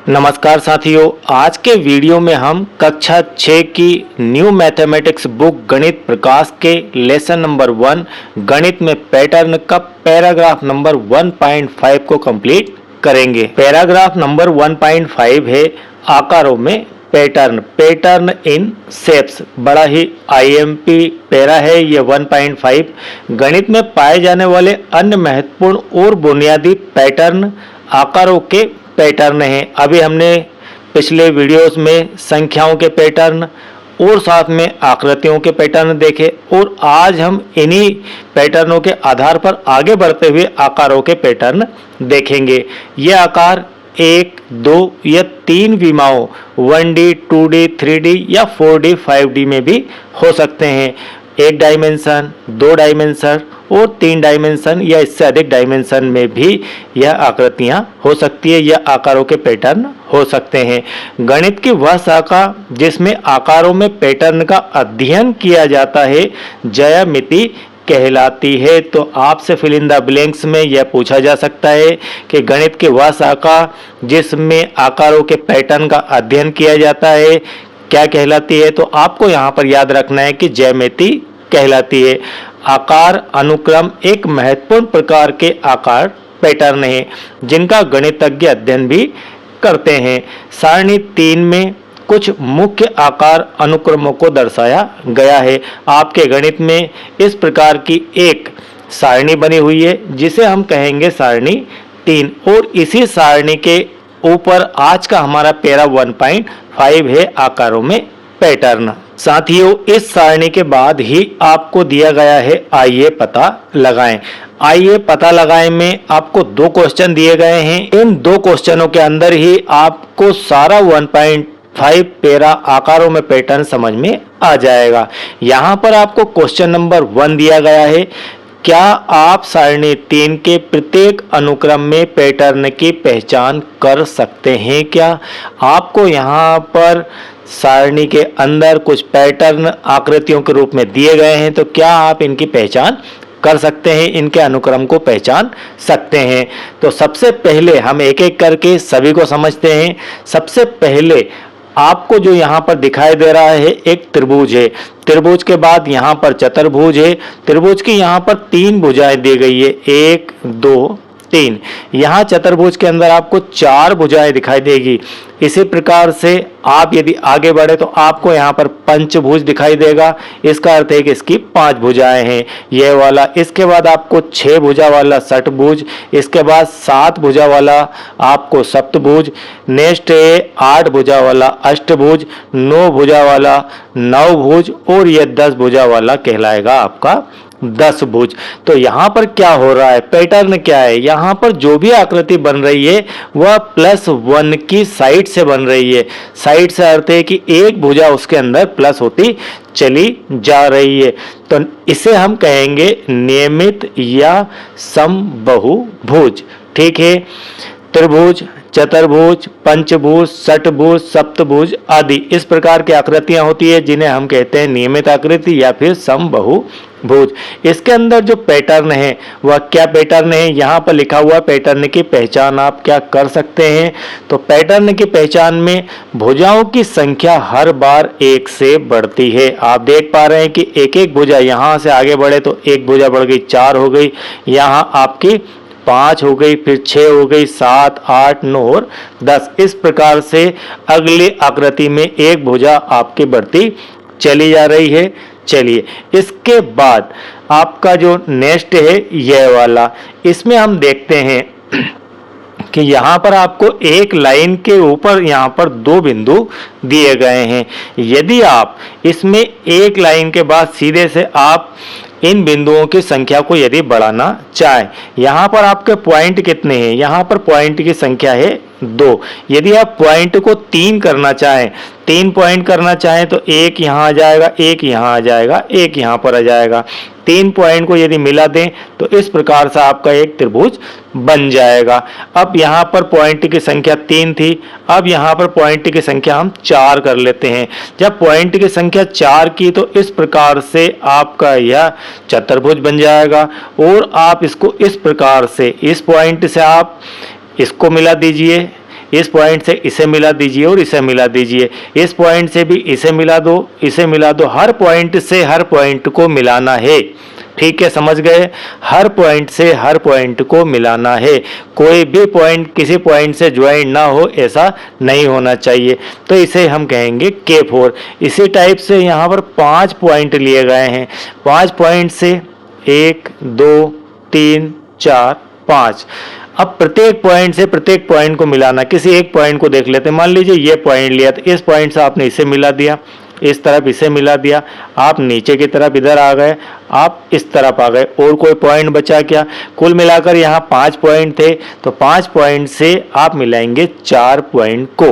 नमस्कार साथियों, आज के वीडियो में हम कक्षा 6 की न्यू मैथमेटिक्स बुक गणित प्रकाश के लेसन नंबर 1 गणित में पैटर्न का पैराग्राफ नंबर 1.5 को कंप्लीट करेंगे। पैराग्राफ नंबर 1.5 है आकारों में पैटर्न इन शेप्स। बड़ा ही आईएमपी पैरा है ये 1.5। गणित में पाए जाने वाले अन्य महत्वपूर्ण और बुनियादी पैटर्न आकारों के पैटर्न हैं। अभी हमने पिछले वीडियोस में संख्याओं के पैटर्न और साथ में आकृतियों के पैटर्न देखे और आज हम इन्हीं पैटर्नों के आधार पर आगे बढ़ते हुए आकारों के पैटर्न देखेंगे। ये आकार 1, 2 या 3 विमाओं 1D, 2D, 3D या 4D, 5D में भी हो सकते हैं। 1 डायमेंशन, 2 डायमेंशन और 3 डायमेंशन या इससे अधिक डायमेंशन में भी यह आकृतियां हो सकती है या आकारों के पैटर्न हो सकते हैं। गणित की वह शाखा जिसमें आकारों में पैटर्न का अध्ययन किया जाता है ज्यामिति कहलाती है। तो आपसे फिल इन द ब्लैंक्स में यह पूछा जा सकता है कि गणित की वह शाखा जिसमें आकारों के पैटर्न का अध्ययन किया जाता है क्या कहलाती है। तो आपको यहाँ पर याद रखना है कि ज्यामिति कहलाती है। आकार अनुक्रम एक महत्वपूर्ण प्रकार के आकार पैटर्न है जिनका गणितज्ञ अध्ययन भी करते हैं। सारणी 3 में कुछ मुख्य आकार अनुक्रमों को दर्शाया गया है। आपके गणित में इस प्रकार की एक सारणी बनी हुई है जिसे हम कहेंगे सारणी 3 और इसी सारणी के ऊपर आज का हमारा पैरा 1.5 है आकारों में पैटर्न। साथियों, इस सारणी के बाद ही आपको दिया गया है आइए पता लगाएं। आइए पता लगाएं में आपको 2 क्वेश्चन दिए गए हैं। इन 2 क्वेश्चनों के अंदर ही आपको सारा 1.5 पैरा आकारों में पैटर्न समझ में आ जाएगा। यहाँ पर आपको क्वेश्चन नंबर 1 दिया गया है। क्या आप सारणी 3 के प्रत्येक अनुक्रम में पैटर्न की पहचान कर सकते हैं? क्या आपको यहाँ पर सारणी के अंदर कुछ पैटर्न आकृतियों के रूप में दिए गए हैं, तो क्या आप इनकी पहचान कर सकते हैं, इनके अनुक्रम को पहचान सकते हैं? तो सबसे पहले हम एक एक करके सभी को समझते हैं। सबसे पहले आपको जो यहाँ पर दिखाई दे रहा है एक त्रिभुज है। त्रिभुज के बाद यहाँ पर चतुर्भुज है। त्रिभुज की यहाँ पर 3 भुजाएं दी गई है, 1, 2, 3। यहाँ चतुर्भुज के अंदर आपको 4 भुजाएं दिखाई देगी। इसी प्रकार से आप यदि आगे बढ़े तो आपको यहाँ पर पंचभुज दिखाई देगा। इसका अर्थ है कि इसकी 5 भुजाएं हैं यह वाला। इसके बाद आपको 6 भुजा वाला षटभुज, इसके बाद 7 भुजा वाला आपको सप्तभुज, नेक्स्ट है 8 भुजा वाला अष्टभुज, 9 भुजा वाला नवभुज और यह 10 भुजा वाला कहलाएगा आपका 10 भुज। तो यहाँ पर क्या हो रहा है, पैटर्न क्या है? यहाँ पर जो भी आकृति बन रही है वह +1 की साइड से बन रही है। साइड से अर्थ है कि एक भुजा उसके अंदर प्लस होती चली जा रही है। तो इसे हम कहेंगे नियमित या समबाहुभुज। ठीक है, त्रिभुज, चतुर्भुज, पंचभुज, षटभुज, सप्तभुज आदि इस प्रकार की आकृतियां होती है जिन्हें हम कहते हैं नियमित आकृति या फिर समबाहुभुज। इसके अंदर जो पैटर्न है वह क्या पैटर्न है? यहाँ पर लिखा हुआ पैटर्न की पहचान आप क्या कर सकते हैं? तो पैटर्न की पहचान में भुजाओं की संख्या हर बार 1 से बढ़ती है। आप देख पा रहे हैं कि एक एक भुजा यहाँ से आगे बढ़े तो एक भुजा बढ़ गई 4 हो गई, यहाँ आपकी 5 हो गई, फिर 6 हो गई, 7, 8, 9 और 10। इस प्रकार से अगली आकृति में एक भुजा आपकी बढ़ती चली जा रही है। चलिए, इसके बाद आपका जो नेक्स्ट है यह वाला, इसमें हम देखते हैं कि यहाँ पर आपको एक लाइन के ऊपर यहाँ पर 2 बिंदु दिए गए हैं। यदि आप इसमें एक लाइन के बाद सीधे से आप इन बिंदुओं की संख्या को यदि बढ़ाना चाहें, यहाँ पर आपके पॉइंट कितने हैं? यहाँ पर पॉइंट की संख्या है 2। यदि आप पॉइंट को 3 करना चाहें, 3 पॉइंट करना चाहें तो एक यहाँ आ जाएगा, एक यहाँ आ जाएगा, एक यहाँ पर आ जाएगा। 3 पॉइंट को यदि मिला दें तो इस प्रकार से आपका एक त्रिभुज बन जाएगा। अब यहाँ पर पॉइंट की संख्या 3 थी, अब यहाँ पर पॉइंट की संख्या हम 4 कर लेते हैं। जब पॉइंट की संख्या 4 की तो इस प्रकार से आपका यह चतुर्भुज बन जाएगा और आप इसको इस प्रकार से, इस पॉइंट से आप इसको मिला दीजिए, इस पॉइंट से इसे मिला दीजिए और इसे मिला दीजिए, इस पॉइंट से भी इसे मिला दो, इसे मिला दो, हर पॉइंट से हर पॉइंट को मिलाना है। ठीक है, समझ गए? हर पॉइंट से हर पॉइंट को मिलाना है, कोई भी पॉइंट किसी पॉइंट से ज्वाइन ना हो ऐसा नहीं होना चाहिए। तो इसे हम कहेंगे K4। इसी टाइप से यहाँ पर 5 पॉइंट लिए गए हैं, 5 पॉइंट से 1 2 3 4 5। अब प्रत्येक पॉइंट से प्रत्येक पॉइंट को मिलाना, किसी एक पॉइंट को देख लेते हैं। मान लीजिए ये पॉइंट लिया, तो इस पॉइंट से आपने इसे मिला दिया, इस तरफ इसे मिला दिया, आप नीचे की तरफ इधर आ गए, आप इस तरफ आ गए, और कोई पॉइंट बचा क्या? कुल मिलाकर यहाँ 5 पॉइंट थे, तो 5 पॉइंट से आप मिलाएंगे 4 पॉइंट को,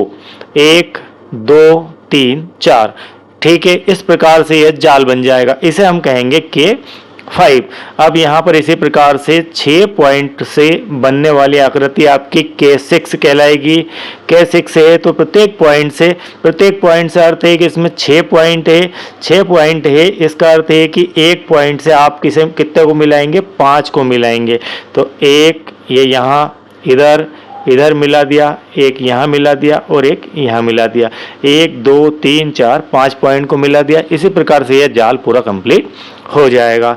1 2 3 4। ठीक है, इस प्रकार से यह जाल बन जाएगा, इसे हम कहेंगे K5। अब यहाँ पर इसी प्रकार से 6 पॉइंट से बनने वाली आकृति आपकी K6 कहलाएगी। K6 है तो प्रत्येक पॉइंट से अर्थ है कि इसमें 6 पॉइंट है, 6 पॉइंट है, इसका अर्थ है कि एक पॉइंट से आप कितने को मिलाएंगे? 5 को मिलाएंगे। तो एक ये यहाँ इधर मिला दिया, एक यहाँ मिला दिया और एक यहाँ मिला दिया, 1 2 3 4 5 पॉइंट को मिला दिया। इसी प्रकार से यह जाल पूरा कंप्लीट हो जाएगा।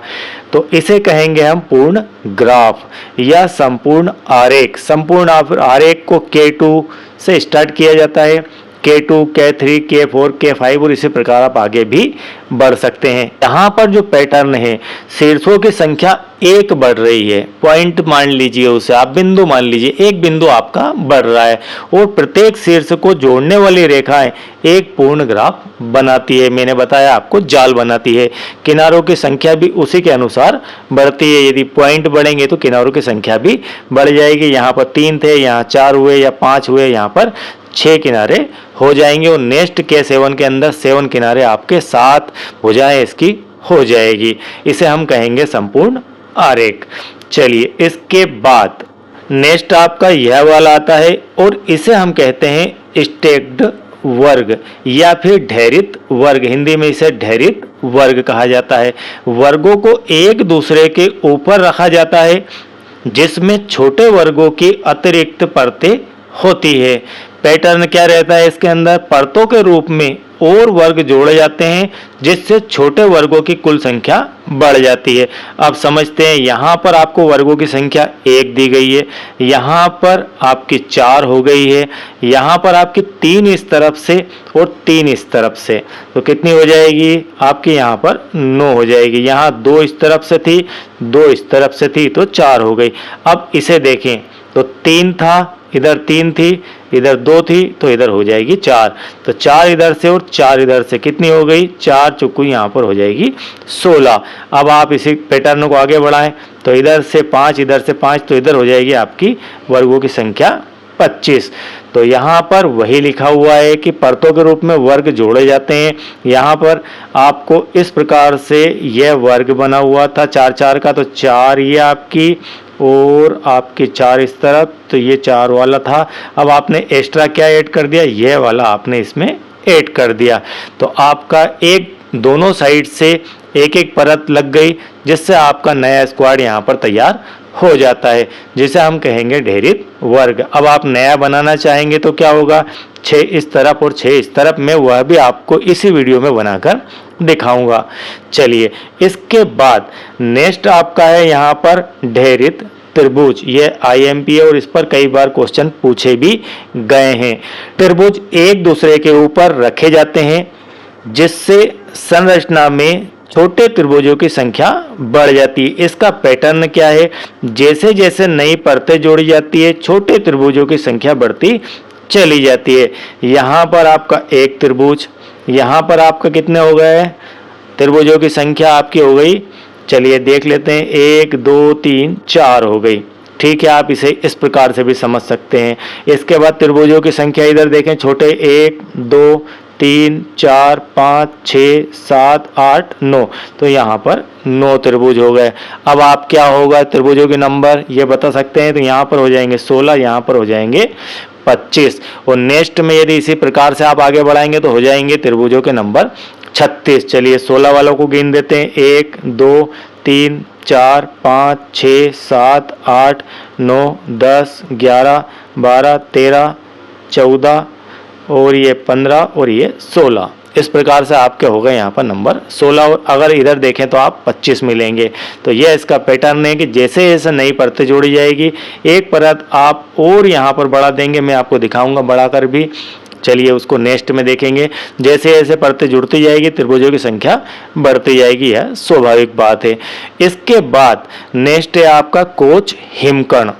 तो इसे कहेंगे हम पूर्ण ग्राफ या संपूर्ण आरेख। संपूर्ण आरेख को K2 से स्टार्ट किया जाता है, K2, K3, K4, K5 और इसी प्रकार आप आगे भी बढ़ सकते हैं। यहाँ पर जो पैटर्न है, शीर्षों की संख्या 1 बढ़ रही है, पॉइंट मान लीजिए उसे आप, बिंदु मान लीजिए, एक बिंदु आपका बढ़ रहा है और प्रत्येक शीर्ष को जोड़ने वाली रेखाएं एक पूर्ण ग्राफ बनाती है। मैंने बताया आपको जाल बनाती है। किनारों की संख्या भी उसी के अनुसार बढ़ती है, यदि पॉइंट बढ़ेंगे तो किनारों की संख्या भी बढ़ जाएगी। यहाँ पर 3 थे, यहाँ 4 हुए या 5 हुए, यहाँ पर 6 किनारे हो जाएंगे और नेक्स्ट K7 के अंदर 7 किनारे आपके 7 भुजाएं इसकी हो जाएगी। इसे हम कहेंगे संपूर्ण आरेख। चलिए, इसके बाद नेक्स्ट आपका यह वाला आता है और इसे हम कहते हैं स्टैक्ड वर्ग या फिर ढेरित वर्ग। हिंदी में इसे ढेरित वर्ग कहा जाता है। वर्गों को एक दूसरे के ऊपर रखा जाता है, जिसमें छोटे वर्गों की अतिरिक्त परतें होती है। पैटर्न क्या रहता है इसके अंदर? परतों के रूप में और वर्ग जोड़े जाते हैं, जिससे छोटे वर्गों की कुल संख्या बढ़ जाती है। अब समझते हैं, यहाँ पर आपको वर्गों की संख्या 1 दी गई है, यहाँ पर आपकी 4 हो गई है, यहाँ पर आपकी 3 इस तरफ से और 3 इस तरफ से, तो कितनी हो जाएगी आपकी? यहाँ पर 9 हो जाएगी। यहाँ 2 इस तरफ से थी, 2 इस तरफ से थी, तो 4 हो गई। अब इसे देखें तो 3 था, इधर 3 थी, इधर 2 थी, तो इधर हो जाएगी 4। तो 4 इधर से और 4 इधर से, कितनी हो गई? 4 चुकू यहाँ पर हो जाएगी 16। अब आप इसी पैटर्न को आगे बढ़ाएं तो इधर से 5, इधर से 5, तो इधर हो जाएगी आपकी वर्गों की संख्या 25। तो यहाँ पर वही लिखा हुआ है कि परतों के रूप में वर्ग जोड़े जाते हैं। यहाँ पर आपको इस प्रकार से यह वर्ग बना हुआ था 4 4 का, तो 4 ये आपकी और आपके 4 इस तरफ, तो ये 4 वाला था। अब आपने एक्स्ट्रा क्या ऐड कर दिया? ये वाला आपने इसमें ऐड कर दिया। तो आपका एक दोनों साइड से एक एक परत लग गई, जिससे आपका नया स्क्वाड यहाँ पर तैयार हो जाता है, जिसे हम कहेंगे ढेरित वर्ग। अब आप नया बनाना चाहेंगे तो क्या होगा? 6 इस तरफ और 6 इस तरफ, में वह भी आपको इसी वीडियो में बनाकर दिखाऊंगा। चलिए, इसके बाद नेक्स्ट आपका है यहाँ पर ढेरित त्रिभुज। ये IMP है और इस पर कई बार क्वेश्चन पूछे भी गए हैं। त्रिभुज एक दूसरे के ऊपर रखे जाते हैं, जिससे संरचना में छोटे त्रिभुजों की संख्या बढ़ जाती है। इसका पैटर्न क्या है? जैसे जैसे नई परतें जोड़ी जाती है, छोटे त्रिभुजों की संख्या बढ़ती चली जाती है। यहाँ पर आपका एक त्रिभुज, यहाँ पर आपका कितने हो गए? त्रिभुजों की संख्या आपकी हो गई, चलिए देख लेते हैं, 1 2 3 4 हो गई। ठीक है, आप इसे इस प्रकार से भी समझ सकते हैं। इसके बाद त्रिभुजों की संख्या इधर देखें, छोटे 1 2 3 4 5 6 7 8 9, तो यहाँ पर 9 त्रिभुज हो गए। अब आप क्या होगा त्रिभुजों के नंबर ये बता सकते हैं, तो यहाँ पर हो जाएंगे 16, यहाँ पर हो जाएंगे 25 और नेक्स्ट में यदि इसी प्रकार से आप आगे बढ़ाएंगे तो हो जाएंगे त्रिभुजों के नंबर 36। चलिए 16 वालों को गिन देते हैं, 1 2 3 4 5 6 7 8 9 10 11 12 13 14 और ये 15 और ये 16। इस प्रकार से आपके हो गए यहाँ पर नंबर 16 और अगर इधर देखें तो आप 25 मिलेंगे। तो यह इसका पैटर्न है कि जैसे जैसे नई परतें जोड़ी जाएगी एक परत आप और यहाँ पर बढ़ा देंगे, मैं आपको दिखाऊंगा बढ़ाकर भी। चलिए उसको नेक्स्ट में देखेंगे। जैसे जैसे परतें जुड़ती जाएगी त्रिभुजों की संख्या बढ़ती जाएगी, यह स्वाभाविक बात है। इसके बाद नेक्स्ट है आपका कोच हिमकर्ण।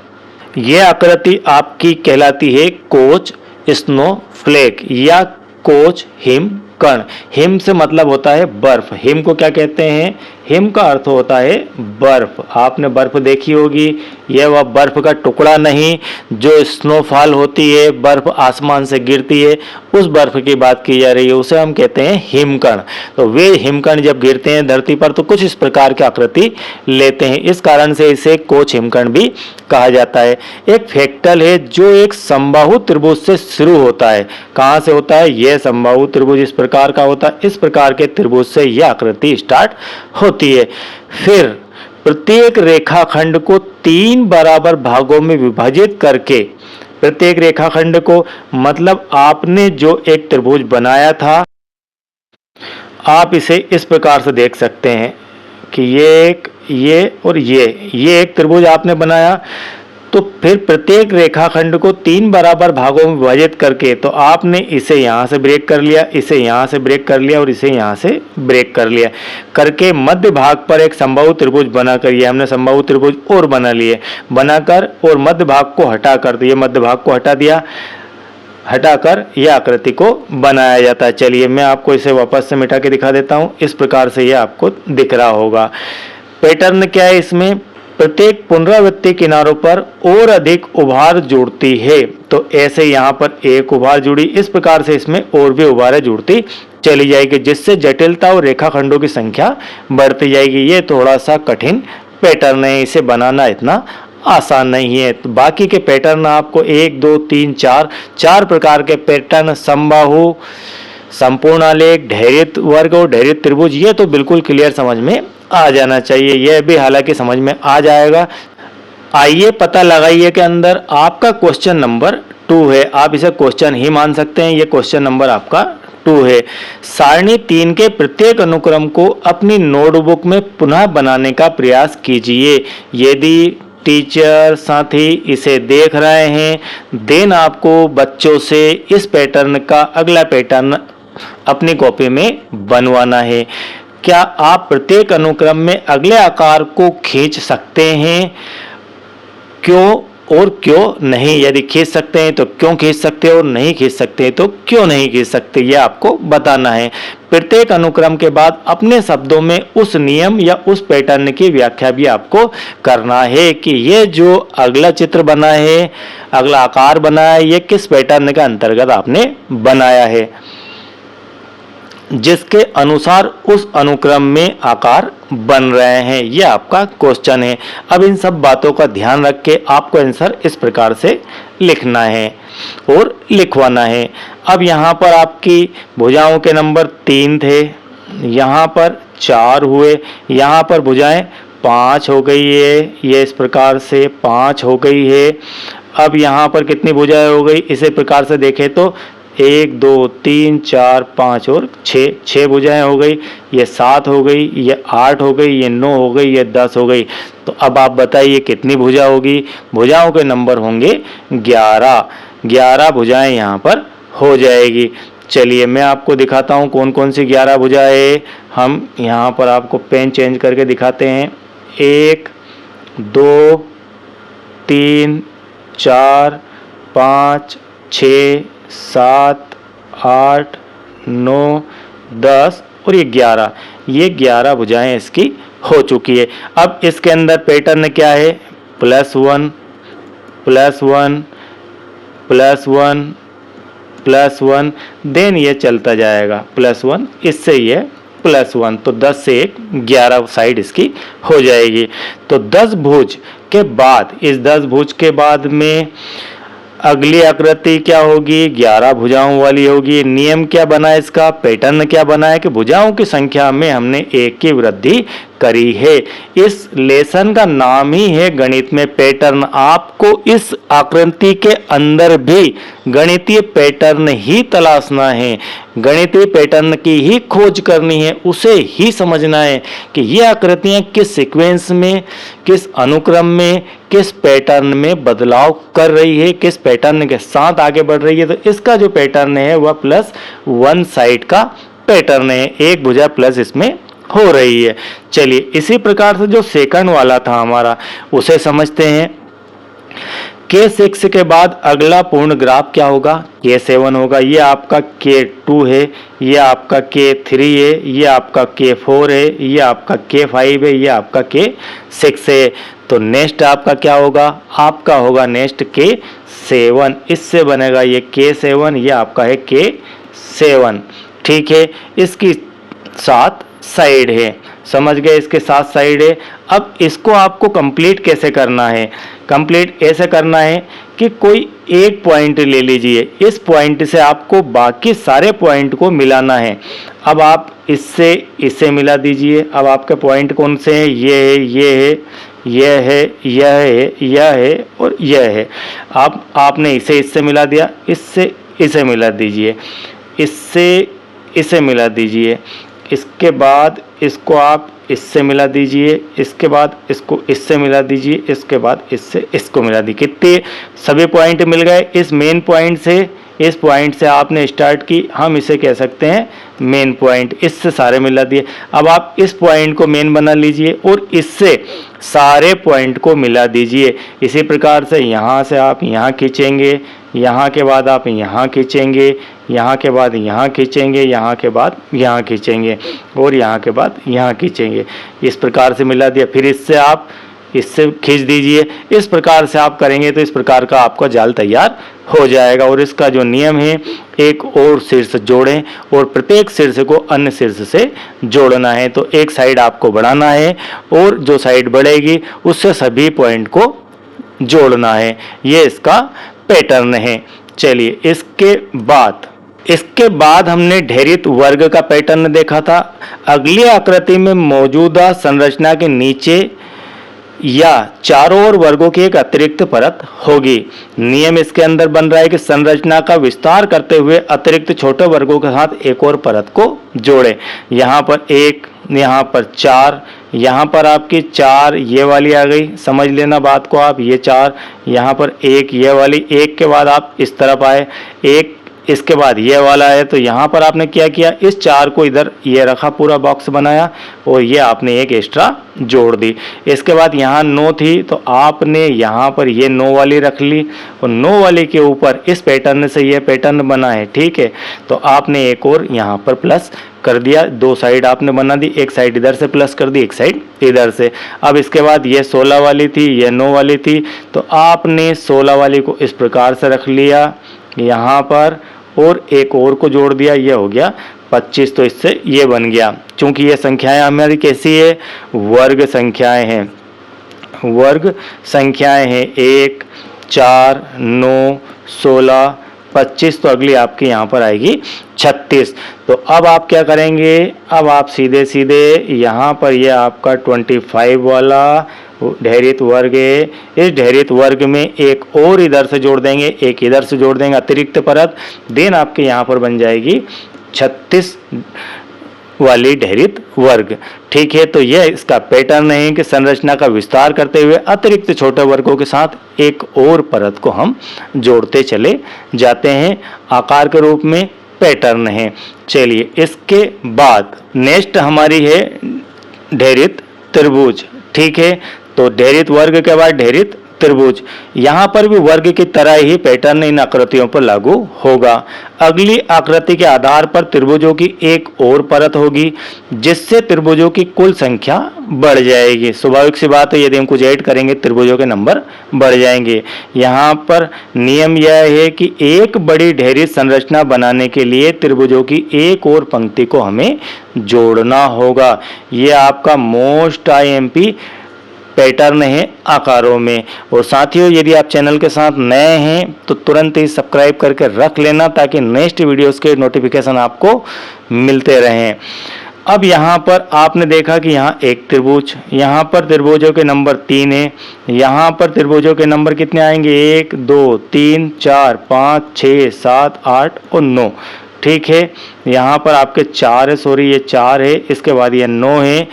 यह आकृति आपकी कहलाती है कोच स्नोफ्लेक या कोच हिमकर्ण। हिम से मतलब होता है बर्फ। हिम को क्या कहते हैं? हिम का अर्थ होता है बर्फ। आपने बर्फ देखी होगी, यह वह बर्फ का टुकड़ा नहीं जो स्नोफॉल होती है, बर्फ आसमान से गिरती है, उस बर्फ की बात की जा रही है, उसे हम कहते हैं हिमकर्ण। तो वे हिमकर्ण जब गिरते हैं धरती पर तो कुछ इस प्रकार की आकृति लेते हैं, इस कारण से इसे कोच हिमकर्ण भी कहा जाता है। एक फ्रैक्टल है जो एक समबाहु त्रिभुज से शुरू होता है। कहाँ से होता है? यह समबाहु त्रिभुज इस प्रकार का होता है, इस प्रकार के त्रिभुज से यह आकृति स्टार्ट होती है। फिर प्रत्येक रेखाखंड को 3 बराबर भागों में विभाजित करके, प्रत्येक रेखाखंड को मतलब आपने जो एक त्रिभुज बनाया था, आप इसे इस प्रकार से देख सकते हैं कि ये और ये एक त्रिभुज आपने बनाया। तो फिर प्रत्येक रेखाखंड को 3 बराबर भागों में विभाजित करके तो आपने इसे यहाँ से ब्रेक कर लिया, इसे यहाँ से ब्रेक कर लिया और इसे यहाँ से ब्रेक कर लिया, करके मध्य भाग पर एक समबाहु त्रिभुज बनाकर, ये हमने समबाहु त्रिभुज और बना लिए, बनाकर और मध्य भाग को हटाकर, तो ये मध्य भाग को हटा दिया, हटाकर यह आकृति को बनाया जाता है। चलिए मैं आपको इसे वापस से मिटा के दिखा देता हूँ। इस प्रकार से यह आपको दिख रहा होगा। पैटर्न क्या है इसमें? प्रत्येक पुनरावृत्ति किनारों पर और अधिक उभार जुड़ती है। तो ऐसे यहाँ पर एक उभार जुड़ी, इस प्रकार से इसमें और भी उभारें जुड़ती चली जाएगी, जिससे जटिलता और रेखाखंडों की संख्या बढ़ती जाएगी। ये थोड़ा सा कठिन पैटर्न है, इसे बनाना इतना आसान नहीं है। तो बाकी के पैटर्न आपको 1 2 3 4 प्रकार के पैटर्न, समबाहु, संपूर्ण आलेख, धैर्यित वर्ग और धैर्यित त्रिभुज, ये तो बिल्कुल क्लियर समझ में आ जाना चाहिए। यह भी हालांकि समझ में आ जाएगा। आइए पता लगाइए के अंदर आपका क्वेश्चन नंबर 2 है। आप इसे क्वेश्चन ही मान सकते हैं, ये क्वेश्चन नंबर आपका 2 है। सारणी 3 के प्रत्येक अनुक्रम को अपनी नोटबुक में पुनः बनाने का प्रयास कीजिए। यदि टीचर साथी इसे देख रहे हैं, देन आपको बच्चों से इस पैटर्न का अगला पैटर्न अपनी कॉपी में बनवाना है। क्या आप प्रत्येक अनुक्रम में अगले आकार को खींच सकते हैं? क्यों और क्यों नहीं? यदि खींच सकते हैं तो क्यों खींच सकते हैं और नहीं खींच सकते हैं तो क्यों नहीं खींच सकते, यह आपको बताना है। प्रत्येक अनुक्रम के बाद अपने शब्दों में उस नियम या उस पैटर्न की व्याख्या भी आपको करना है कि यह जो अगला चित्र बना है, अगला आकार बना है, यह किस पैटर्न के अंतर्गत आपने बनाया है, जिसके अनुसार उस अनुक्रम में आकार बन रहे हैं। यह आपका क्वेश्चन है। अब इन सब बातों का ध्यान रख के आपको आंसर इस प्रकार से लिखना है और लिखवाना है। अब यहाँ पर आपकी भुजाओं के नंबर 3 थे, यहाँ पर 4 हुए, यहाँ पर भुजाएं 5 हो गई है, ये इस प्रकार से 5 हो गई है। अब यहाँ पर कितनी भुजाएं हो गई? इसी प्रकार से देखें तो 1 2 3 4 5 और 6 भुजाएं हो गई, ये 7 हो गई, ये 8 हो गई, ये 9 हो गई, ये 10 हो गई। तो अब आप बताइए कितनी भुजा होगी? भुजाओं के नंबर होंगे 11 भुजाएं यहाँ पर हो जाएगी। चलिए मैं आपको दिखाता हूँ कौन कौन सी 11 भुजाएं। हम यहाँ पर आपको पेन चेंज करके दिखाते हैं। 1 2 3 4 5 6 7 8 9 10 और ये 11, ये 11 भुजाएं इसकी हो चुकी है। अब इसके अंदर पैटर्न क्या है? +1 +1 +1 +1, देन ये चलता जाएगा +1, इससे ये +1, तो 10 से 1 11 साइड इसकी हो जाएगी। तो 10 भुज के बाद, इस 10 भुज के बाद में अगली आकृति क्या होगी? 11 भुजाओं वाली होगी। नियम क्या बना है इसका? पैटर्न क्या बना है कि भुजाओं की संख्या में हमने 1 की वृद्धि करी है। इस लेसन का नाम ही है गणित में पैटर्न। आपको इस आकृति के अंदर भी गणितीय पैटर्न ही तलाशना है, गणितीय पैटर्न की ही खोज करनी है, उसे ही समझना है कि ये आकृतियां किस सीक्वेंस में, किस अनुक्रम में, किस पैटर्न में बदलाव कर रही है, किस पैटर्न के साथ आगे बढ़ रही है। तो इसका जो पैटर्न है वह प्लस वन साइड का पैटर्न है, एक भुजा प्लस इसमें हो रही है। चलिए इसी प्रकार से जो सेकंड वाला था हमारा उसे समझते हैं। K6 के बाद अगला पूर्ण ग्राफ क्या होगा? K7 होगा। ये आपका K2 है, ये आपका K3 है, ये आपका K4 है, ये आपका K5 है, ये आपका K6 है। तो नेक्स्ट आपका क्या होगा? आपका होगा नेक्स्ट K7। इससे बनेगा ये K7, ये आपका है K7। ठीक है, इसकी 7 साइड है, समझ गए, इसके 7 साइड है। अब इसको आपको कंप्लीट कैसे करना है? कंप्लीट ऐसे करना है कि कोई एक पॉइंट ले लीजिए, इस पॉइंट से आपको बाकी सारे पॉइंट को मिलाना है। अब आप इससे इसे मिला दीजिए। अब आपके पॉइंट कौन से हैं? ये है, ये है, यह है, यह है, यह है और यह है। आपने इसे इससे मिला दिया, इससे इसे मिला दीजिए, इससे इसे मिला दीजिए, इसके बाद इसको आप इससे मिला दीजिए, इसके बाद इसको इससे मिला दीजिए, इसके बाद इससे इसको मिला दीजिए। कितने सभी पॉइंट मिल गए। इस मेन पॉइंट से, इस पॉइंट से आपने स्टार्ट की, हम इसे कह सकते हैं मेन पॉइंट, इससे सारे मिला दिए। अब आप इस पॉइंट को मेन बना लीजिए और इससे सारे पॉइंट को मिला दीजिए। इसी प्रकार से यहाँ से आप यहाँ खींचेंगे, यहाँ के बाद आप यहाँ खींचेंगे, यहाँ के बाद यहाँ खींचेंगे, यहाँ के बाद यहाँ खींचेंगे और यहाँ के बाद यहाँ खींचेंगे। इस प्रकार से मिला दिया। फिर इससे आप इससे खींच दीजिए। इस प्रकार से आप करेंगे तो इस प्रकार का आपका जाल तैयार हो जाएगा। और इसका जो नियम है, एक और शीर्ष जोड़ें और प्रत्येक शीर्ष को अन्य शीर्ष से जोड़ना है। तो एक साइड आपको बढ़ाना है और जो साइड बढ़ेगी उससे सभी पॉइंट को जोड़ना है। ये इसका पैटर्न है। चलिए इसके बाद हमने ढेरित वर्ग का पैटर्न देखा था। अगली आकृति में मौजूदा संरचना के नीचे या चारों ओर वर्गों की एक अतिरिक्त परत होगी। नियम इसके अंदर बन रहा है कि संरचना का विस्तार करते हुए अतिरिक्त छोटे वर्गों के साथ एक और परत को जोड़ें। यहाँ पर 1, यहाँ पर 4, यहाँ पर आपकी 4 ये वाली आ गई, समझ लेना बात को आप। ये 4, यहाँ पर 1 ये वाली, 1 के बाद आप इस तरफ आए, 1 इसके बाद ये वाला है। तो यहाँ पर आपने क्या किया, इस 4 को इधर ये रखा, पूरा बॉक्स बनाया और ये आपने एक एक्स्ट्रा जोड़ दी। इसके बाद यहाँ 9 थी तो आपने यहाँ पर ये 9 वाली रख ली और 9 वाली के ऊपर इस पैटर्न से ये पैटर्न बना है। ठीक है, तो आपने एक और यहाँ पर प्लस कर दिया। 2 साइड आपने बना दी, एक साइड इधर से प्लस कर दी, एक साइड इधर से। अब इसके बाद ये 16 वाली थी, ये 9 वाली थी, तो आपने 16 वाली को इस प्रकार से रख लिया यहाँ पर और एक और को जोड़ दिया, ये हो गया 25। तो इससे ये बन गया। चूंकि ये संख्याएं हमारी कैसी है, वर्ग संख्याएं हैं, वर्ग संख्याएं हैं 1, 4, 9, 16, 25। तो अगली आपकी यहाँ पर आएगी 36। तो अब आप क्या करेंगे, अब आप सीधे सीधे यहाँ पर ये आपका 25 वाला ढेरित वर्ग है, इस ढेरित वर्ग में एक और इधर से जोड़ देंगे, एक इधर से जोड़ देंगे अतिरिक्त परत, देन आपके यहाँ पर बन जाएगी 36 वाली ढेरित वर्ग। ठीक है, तो यह इसका पैटर्न है कि संरचना का विस्तार करते हुए अतिरिक्त छोटे वर्गों के साथ एक और परत को हम जोड़ते चले जाते हैं, आकार के रूप में पैटर्न है। चलिए इसके बाद नेक्स्ट हमारी है ढेरित त्रिभुज। ठीक है, तो ढेरित वर्ग के बाद ढेरित त्रिभुज। यहाँ पर भी वर्ग की तरह ही पैटर्न इन आकृतियों पर लागू होगा। अगली आकृति के आधार पर त्रिभुजों की एक और परत होगी जिससे त्रिभुजों की कुल संख्या बढ़ जाएगी। स्वाभाविक सी बात है, यदि हम कुछ ऐड करेंगे त्रिभुजों के नंबर बढ़ जाएंगे। यहाँ पर नियम यह है कि एक बड़ी ढेरित संरचना बनाने के लिए त्रिभुजों की एक और पंक्ति को हमें जोड़ना होगा। ये आपका मोस्ट IMP पैटर्न है आकारों में। और साथियों, यदि आप चैनल के साथ नए हैं तो तुरंत ही सब्सक्राइब करके रख लेना ताकि नेक्स्ट वीडियोस के नोटिफिकेशन आपको मिलते रहें। अब यहाँ पर आपने देखा कि यहाँ एक त्रिभुज, यहाँ पर त्रिभुजों के नंबर 3 है, यहाँ पर त्रिभुजों के नंबर कितने आएंगे 1 2 3 4 5 6 7 8 और 9। ठीक है, यहाँ पर आपके 4 है, सॉरी ये 4 है, इसके बाद ये 9 है,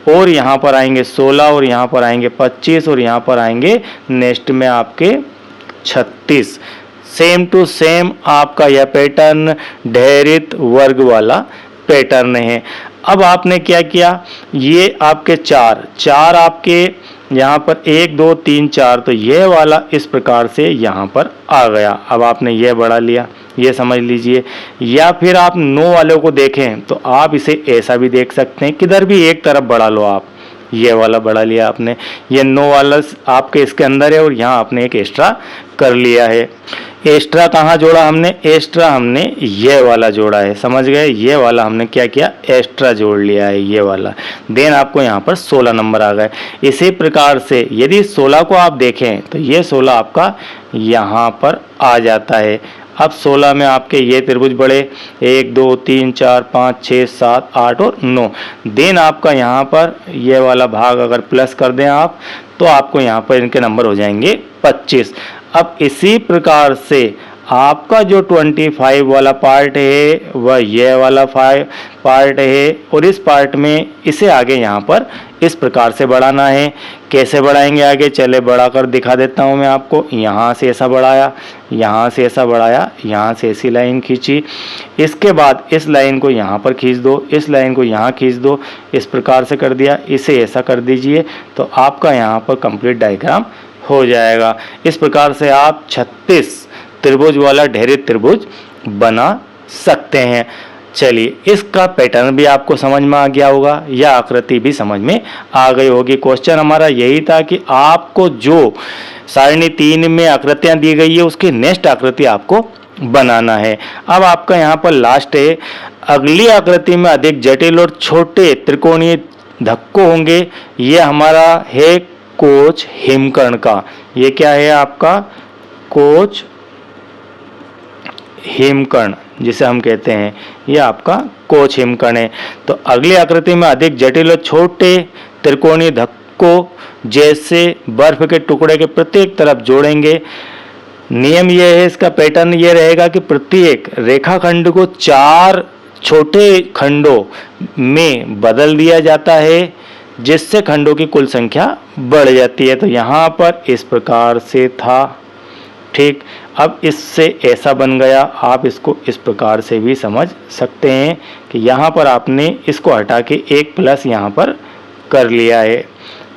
और यहाँ पर आएंगे 16 और यहाँ पर आएंगे 25 और यहाँ पर आएंगे नेक्स्ट में आपके 36। सेम टू सेम आपका यह पैटर्न ढेरित वर्ग वाला पैटर्न है। अब आपने क्या किया, ये आपके चार आपके यहाँ पर 1 2 3 4, तो ये वाला इस प्रकार से यहाँ पर आ गया। अब आपने ये बढ़ा लिया, ये समझ लीजिए। या फिर आप 9 वालों को देखें तो आप इसे ऐसा भी देख सकते हैं, किधर भी एक तरफ बढ़ा लो आप, ये वाला बढ़ा लिया आपने, ये 9 वाला आपके इसके अंदर है और यहाँ आपने एक एक्स्ट्रा कर लिया है। एक्स्ट्रा कहाँ जोड़ा हमने, एक्स्ट्रा हमने ये वाला जोड़ा है, समझ गए, ये वाला हमने क्या किया, एक्स्ट्रा जोड़ लिया है ये वाला। देन आपको यहाँ पर 16 नंबर आ गए। इसी प्रकार से यदि 16 को आप देखें तो ये 16 आपका यहाँ पर आ जाता है। अब 16 में आपके ये त्रिभुज बढ़े 1 2 3 4 5 6 7 8 और 9। देन आपका यहाँ पर ये वाला भाग अगर प्लस कर दें आप तो आपको यहाँ पर इनके नंबर हो जाएंगे 25। अब इसी प्रकार से आपका जो 25 वाला पार्ट है वह ये वाला पार्ट है, और इस पार्ट में इसे आगे यहाँ पर इस प्रकार से बढ़ाना है। कैसे बढ़ाएंगे आगे, चले बढ़ा कर दिखा देता हूँ मैं आपको। यहाँ से ऐसा बढ़ाया, यहाँ से ऐसा बढ़ाया, यहाँ से ऐसी लाइन खींची, इसके बाद इस लाइन को यहाँ पर खींच दो, इस लाइन को यहाँ खींच दो, इस प्रकार से कर दिया, इसे ऐसा कर दीजिए, तो आपका यहाँ पर कंप्लीट डायग्राम हो जाएगा। इस प्रकार से आप 36 त्रिभुज वाला ढेरित त्रिभुज बना सकते हैं। चलिए, इसका पैटर्न भी आपको समझ में आ गया होगा, या आकृति भी समझ में आ गई होगी। क्वेश्चन हमारा यही था कि आपको जो सारणी 3 में आकृतियां दी गई है उसकी नेक्स्ट आकृति आपको बनाना है। अब आपका यहाँ पर लास्ट है, अगली आकृति में अधिक जटिल और छोटे त्रिकोणीय धक्को होंगे। ये हमारा है कोच हिमकर्ण का, ये क्या है आपका कोच हिमकर्ण जिसे हम कहते हैं, ये आपका कोच हिमकर्ण है। तो अगली आकृति में अधिक जटिल और छोटे त्रिकोणीय धक्को जैसे बर्फ के टुकड़े के प्रत्येक तरफ जोड़ेंगे। नियम यह है, इसका पैटर्न ये रहेगा कि प्रत्येक रेखाखंड को 4 छोटे खंडों में बदल दिया जाता है, जिससे खंडों की कुल संख्या बढ़ जाती है। तो यहाँ पर इस प्रकार से था, ठीक। अब इससे ऐसा बन गया, आप इसको इस प्रकार से भी समझ सकते हैं कि यहाँ पर आपने इसको हटा के एक प्लस यहाँ पर कर लिया है,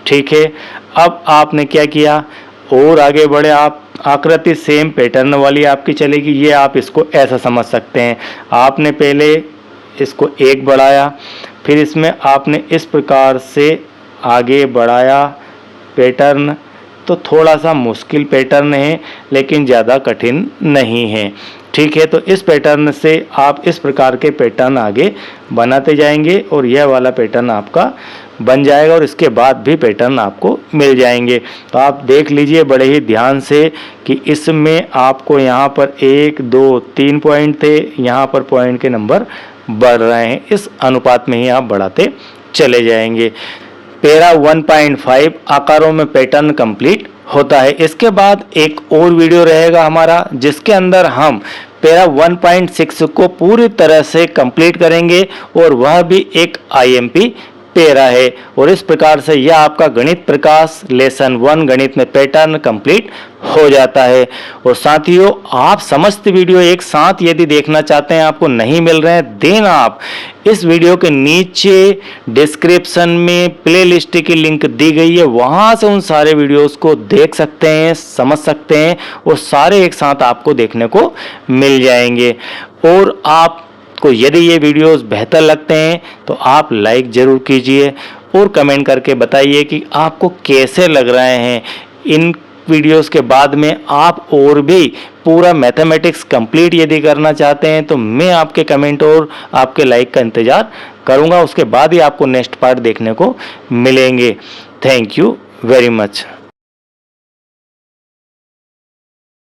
ठीक है। अब आपने क्या किया, और आगे बढ़े आप, आकृति सेम पैटर्न वाली आपकी चलेगी। ये आप इसको ऐसा समझ सकते हैं, आपने पहले इसको 1 बढ़ाया, फिर इसमें आपने इस प्रकार से आगे बढ़ाया पैटर्न। तो थोड़ा सा मुश्किल पैटर्न है लेकिन ज़्यादा कठिन नहीं है, ठीक है। तो इस पैटर्न से आप इस प्रकार के पैटर्न आगे बनाते जाएंगे और यह वाला पैटर्न आपका बन जाएगा, और इसके बाद भी पैटर्न आपको मिल जाएंगे। तो आप देख लीजिए बड़े ही ध्यान से कि इसमें आपको यहाँ पर 1 2 3 पॉइंट थे, यहाँ पर पॉइंट के नंबर बढ़ रहे हैं, इस अनुपात में ही आप बढ़ाते चले जाएंगे। पैरा 1.5 आकारों में पैटर्न कंप्लीट होता है। इसके बाद एक और वीडियो रहेगा हमारा, जिसके अंदर हम पैरा 1.6 को पूरी तरह से कंप्लीट करेंगे, और वह भी एक आईएमपी पैरा है। और इस प्रकार से यह आपका गणित प्रकाश लेसन 1 गणित में पैटर्न कंप्लीट हो जाता है। और साथियों, आप समस्त वीडियो एक साथ यदि देखना चाहते हैं, आपको नहीं मिल रहे हैं, देन आप इस वीडियो के नीचे डिस्क्रिप्शन में प्लेलिस्ट की लिंक दी गई है, वहां से उन सारे वीडियोस को देख सकते हैं, समझ सकते हैं, और सारे एक साथ आपको देखने को मिल जाएंगे। और आप को यदि ये वीडियोस बेहतर लगते हैं तो आप लाइक ज़रूर कीजिए और कमेंट करके बताइए कि आपको कैसे लग रहे हैं। इन वीडियोस के बाद में आप और भी पूरा मैथमेटिक्स कंप्लीट यदि करना चाहते हैं तो मैं आपके कमेंट और आपके लाइक का इंतज़ार करूंगा, उसके बाद ही आपको नेक्स्ट पार्ट देखने को मिलेंगे। Thank you very much.